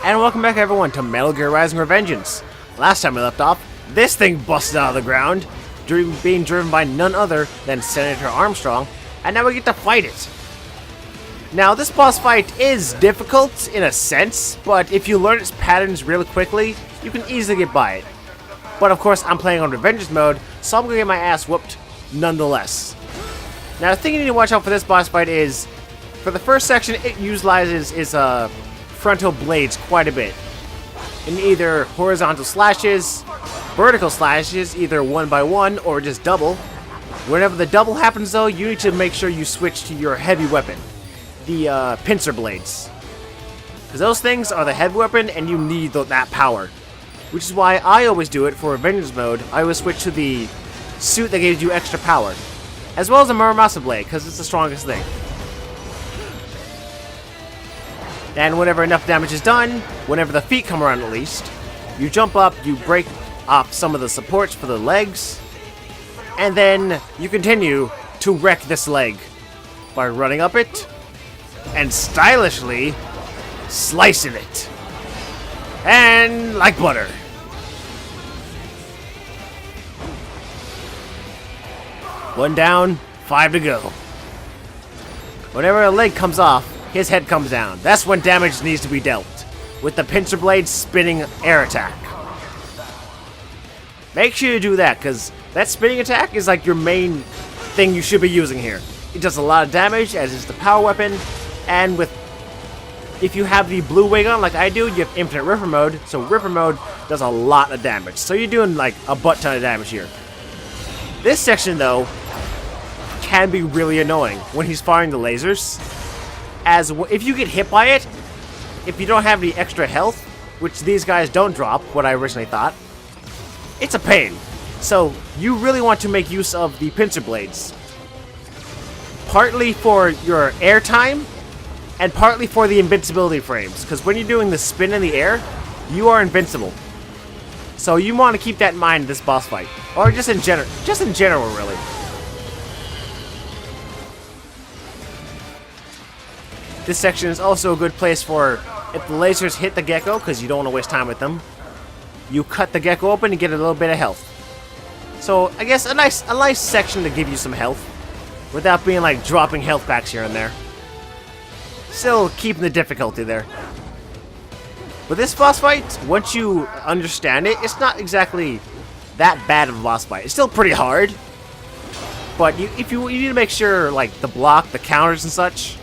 And welcome back everyone to Metal Gear Rising: Revengence. Last time we left off, this thing busted out of the ground, being driven by none other than Senator Armstrong, and now we get to fight it. Now this boss fight is difficult in a sense, but if you learn its patterns really quickly, you can easily get by it. But of course I'm playing on Revengence mode, so I'm gonna get my ass whooped nonetheless. Now the thing you need to watch out for this boss fight is, for the first section it utilizes its frontal blades quite a bit. In either horizontal slashes, vertical slashes, either one by one or just double. Whenever the double happens though, you need to make sure you switch to your heavy weapon, the pincer blades. Because those things are the heavy weapon and you need that power. Which is why I always do it for Revengence mode. I always switch to the suit that gives you extra power. As well as the Muramasa blade, because it's the strongest thing. And whenever enough damage is done, whenever the feet come around at least, you jump up, you break off some of the supports for the legs, and then you continue to wreck this leg by running up it and stylishly slicing it. And like butter. One down, 5 to go. Whenever a leg comes off, his head comes down. That's when damage needs to be dealt, with the pincer blade spinning air attack. Make sure you do that, because that spinning attack is like your main thing you should be using here. It does a lot of damage, as is the power weapon, and if you have the blue wing on like I do, you have infinite Ripper mode, so Ripper mode does a lot of damage. So you're doing like a butt ton of damage here. This section though can be really annoying when he's firing the lasers. As if you get hit by it, if you don't have any extra health, which these guys don't drop, what I originally thought, it's a pain. So you really want to make use of the pincer blades. Partly for your air time, and partly for the invincibility frames. Because when you're doing the spin in the air, you are invincible. So you want to keep that in mind in this boss fight. Or just in general really. This section is also a good place for, if the lasers hit the gecko, because you don't want to waste time with them, you cut the gecko open and get a little bit of health. So I guess a nice section to give you some health, without being like dropping health packs here and there. Still keeping the difficulty there. But this boss fight, once you understand it, it's not exactly that bad of a boss fight. It's still pretty hard, but you need to make sure like the block, the counters and such.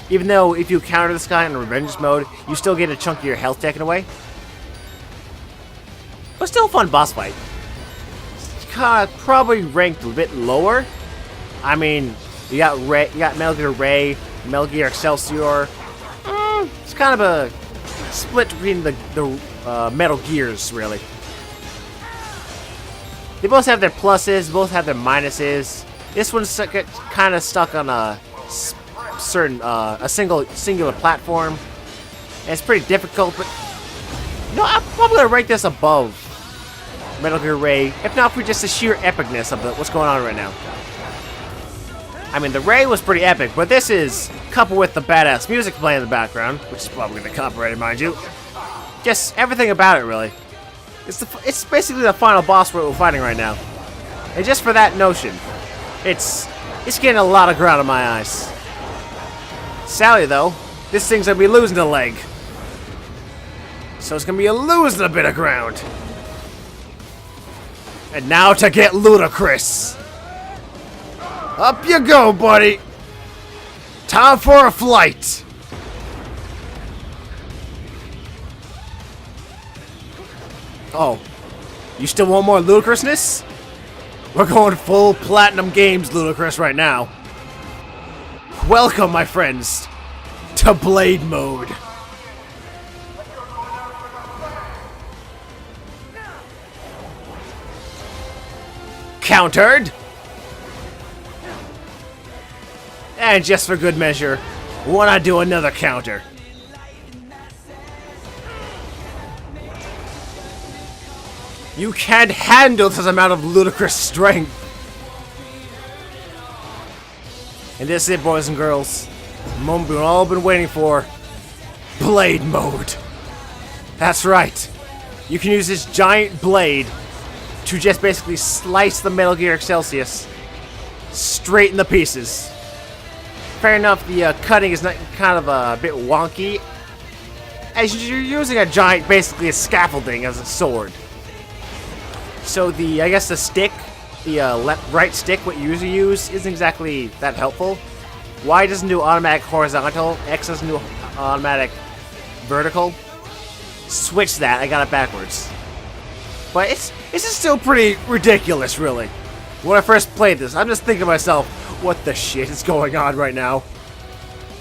Even though if you counter this guy in Revenge mode, you still get a chunk of your health taken away. But still a fun boss fight. It's probably ranked a bit lower. I mean, you got Metal Gear Ray, Metal Gear Excelsior. It's kind of a split between the Metal Gears, really. They both have their pluses, both have their minuses. This one's kind of stuck on a singular platform, and it's pretty difficult. But no, I'm probably gonna rank this above Metal Gear Ray, if not for just the sheer epicness of what's going on right now. I mean, the Ray was pretty epic, but this is coupled with the badass music playing in the background, which is probably gonna copyrighted, mind you. Just everything about it, really. It's basically the final boss we're fighting right now, and just for that notion, it's getting a lot of ground in my eyes. Sadly though, this thing's gonna be losing a leg. So it's gonna be losing a bit of ground. And now to get ludicrous. Up you go, buddy. Time for a flight. Oh, you still want more ludicrousness? We're going full Platinum Games ludicrous right now. Welcome, my friends, to Blade Mode. Countered. And just for good measure, wanna do another counter. You can't handle this amount of ludicrous strength. And this is it, boys and girls. The moment we've all been waiting for. Blade Mode. That's right. You can use this giant blade to just basically slice the Metal Gear Excelsius straight in the pieces. Fair enough, the cutting is not kind of a bit wonky, as you're using a giant, basically a scaffolding as a sword. So I guess the stick, the right stick, what you usually use, isn't exactly that helpful. Y doesn't do automatic horizontal, X doesn't do automatic vertical. Switch that, I got it backwards. But this is still pretty ridiculous, really. When I first played this, I'm just thinking to myself, what the shit is going on right now?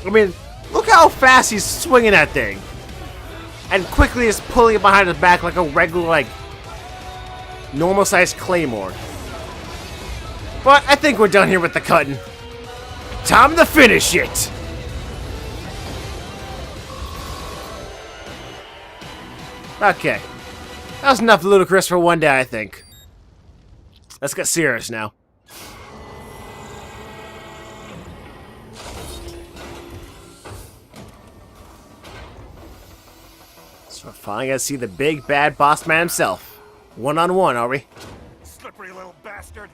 I mean, look how fast he's swinging that thing. And quickly is pulling it behind his back like a regular, like, normal-sized claymore. But I think we're done here with the cutting. Time to finish it! Okay. That was enough ludicrous for one day, I think. Let's get serious now. So we're finally gonna see the big bad boss man himself. One-on-one, are we? Slippery little bastard.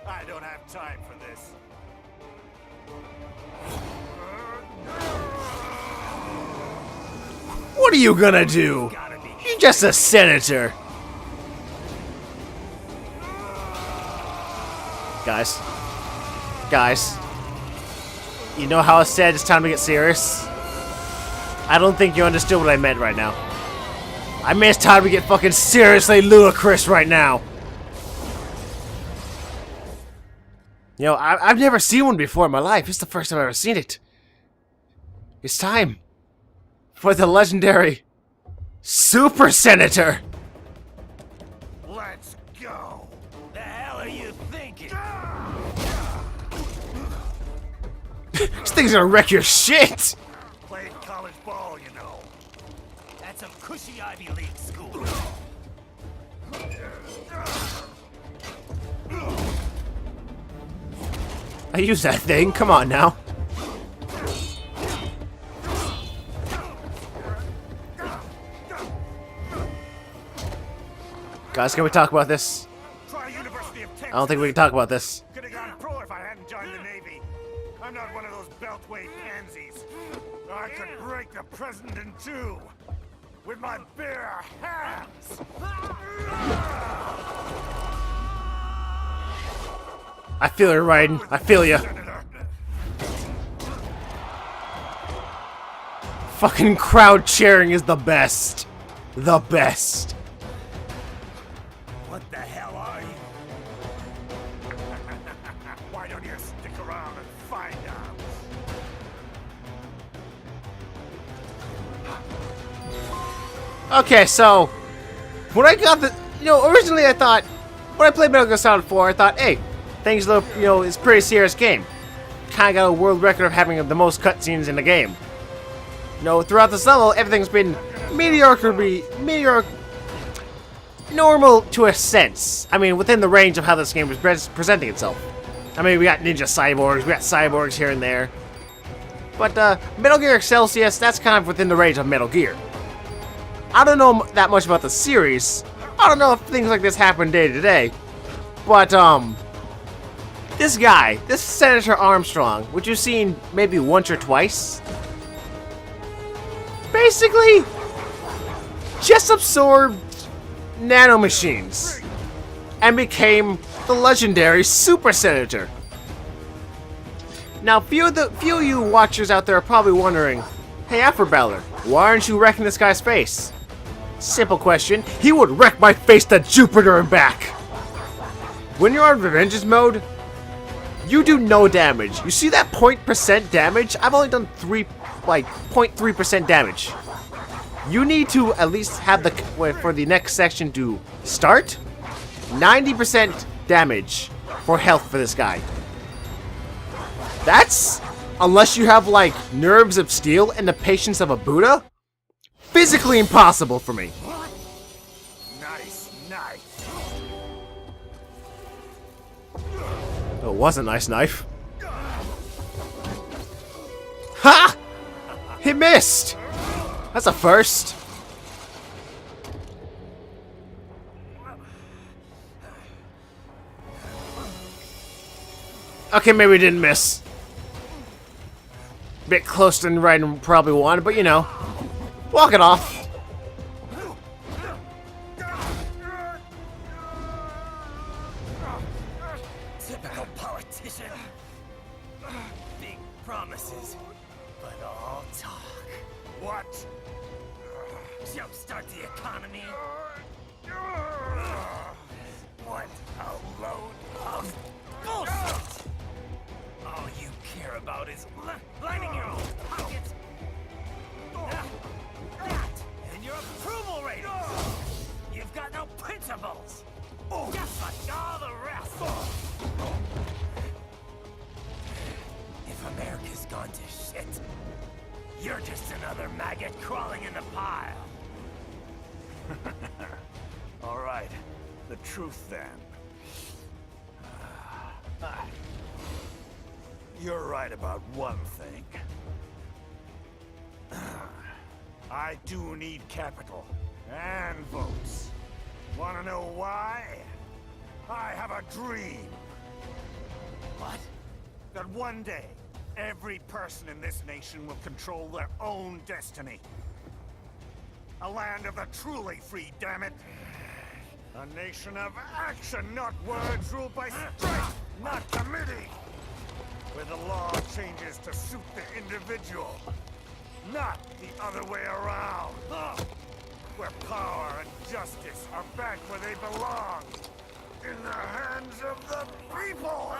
I don't have time for this. What are you gonna do? You're just a senator. Guys. You know how I said it's time to get serious? I don't think you understood what I meant right now. I mean, it's time to get fucking seriously ludicrous right now. You know, I've never seen one before in my life. It's the first time I've ever seen it. It's time for the legendary Super Senator. Let's go. The hell are you thinking? This thing's gonna wreck your shit. Played college ball, you know. That's a cushy Ivy League school. I use that thing. Come on now. Guys, can we talk about this? I don't think we can talk about this. Could have gone pro if I hadn't joined the Navy. I'm not one of those beltway pansies. I could break the president in two with my bare hands. I feel you, Raiden. I feel you. Fucking crowd cheering is the best. The best. What the hell are you? Why don't you stick around and find out? Okay, so when I got the, originally I thought when I played Metal Gear Solid 4, I thought, hey, things look, it's a pretty serious game. Kind of got a world record of having the most cutscenes in the game. Throughout this level, everything's been normal to a sense. I mean, within the range of how this game was presenting itself. I mean, we got ninja cyborgs, we got cyborgs here and there. But Metal Gear Excelsius, that's kind of within the range of Metal Gear. I don't know that much about the series. I don't know if things like this happen day to day. But, this guy, this Senator Armstrong, which you've seen maybe once or twice, basically just absorbed nanomachines and became the legendary Super Senator. Now, few of you watchers out there are probably wondering, hey, Afrobeller, why aren't you wrecking this guy's face? Simple question, he would wreck my face to Jupiter and back. When you're on Revengence mode, you do no damage. You see that 0% damage? I've only done 0.3% damage. You need to at least have for the next section to start, 90% damage for health for this guy. That's, unless you have nerves of steel and the patience of a Buddha, physically impossible for me. Nice. Oh, it was a nice knife. Ha! He missed! That's a first. Okay, maybe we didn't miss. Bit closer than Raiden probably wanted, but you know, walk it off. Typical politician. Big promises, but all talk. What? Jumpstart the economy. What a load of bullshit! All you care about is lining your own pockets. That and your approval ratings. You've got no principles. Just like all the rest. If America's gone to shit, you're just another maggot crawling in the pile. All right, the truth then. You're right about one thing. I do need capital and votes. Wanna know why? I have a dream. What? That one day, every person in this nation will control their own destiny. A land of the truly free, damn it. A nation of action, not words, ruled by strength, not committee. Where the law changes to suit the individual, not the other way around. Where power and justice are back where they belong. In the hands of the people.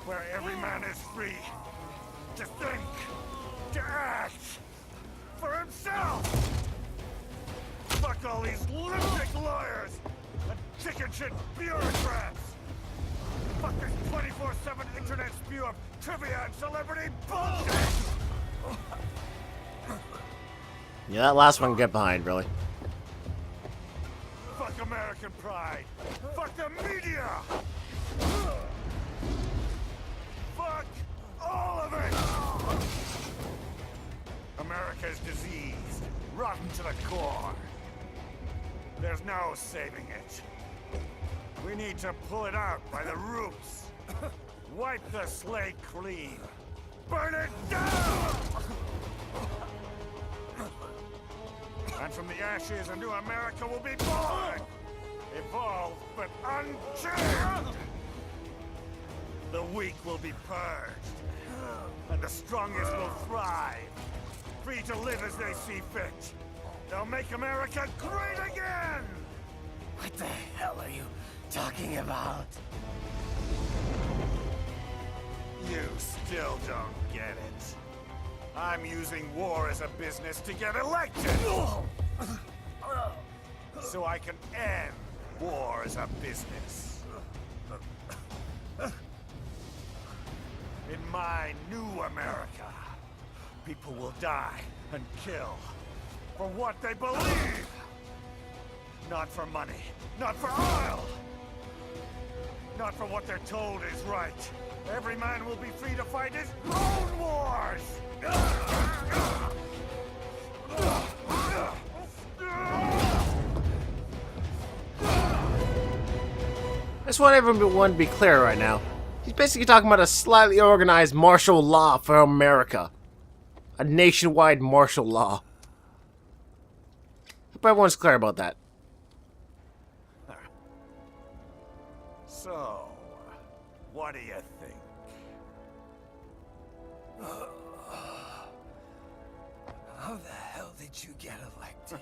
Where every man is free to think, to act for himself. Fuck all these lunatic lawyers and chicken shit bureaucrats. Fuck this 24/7 internet spew of trivia and celebrity bullshit. Yeah, that last one can get behind, really. Fuck American pride. Fuck the media. Fuck all of it. America's diseased, rotten to the core. There's no saving it. We need to pull it out by the roots. Wipe the slate clean. Burn it down! And from the ashes, a new America will be born! Evolved, but unchained! The weak will be purged. And the strongest will thrive. Free to live as they see fit. They'll make America great again! What the hell are you talking about? You still don't get it. I'm using war as a business to get elected! So I can end war as a business. In my new America, people will die and kill for what they believe. Not for money, not for oil, not for what they're told is right. Every man will be free to fight his own wars! I just want everyone to be clear right now. He's basically talking about a slightly organized martial law for America. A nationwide martial law. Hope everyone's clear about that. So, what do you think? How the hell did you get elected?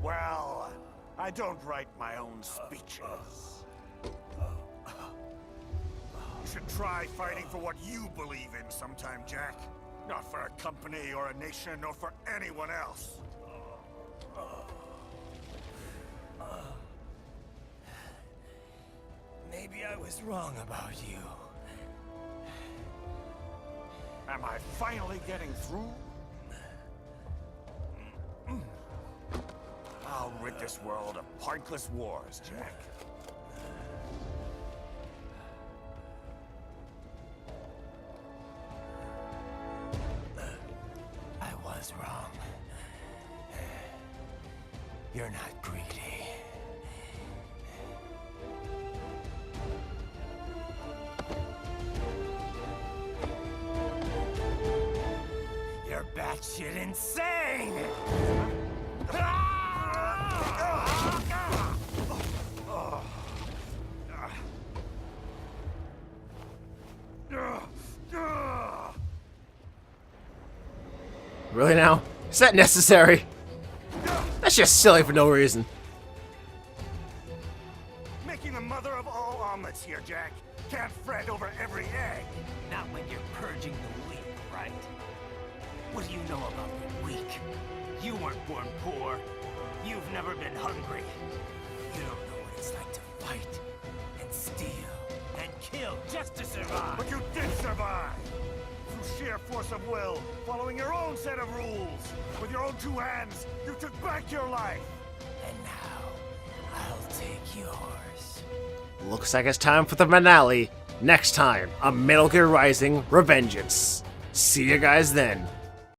Well, I don't write my own speeches. You should try fighting for what you believe in sometime, Jack. Not for a company or a nation or for anyone else. Maybe I was wrong about you. Am I finally getting through? I'll rid this world of pointless wars, Jack. You're not greedy. You're batshit insane! Really now? Is that necessary? That's just silly for no reason. Making the mother of all omelets here, Jack. Can't fret over every egg. Not when you're purging the weak, right? What do you know about the weak? You weren't born poor. You've never been hungry. You don't know what it's like to fight, and steal, and kill just to survive. But you did survive! Through sheer force of will, following your own set of rules. With your own two hands, you took back your life. And now, I'll take yours. Looks like it's time for the finale. Next time on Metal Gear Rising Revengeance. See you guys then.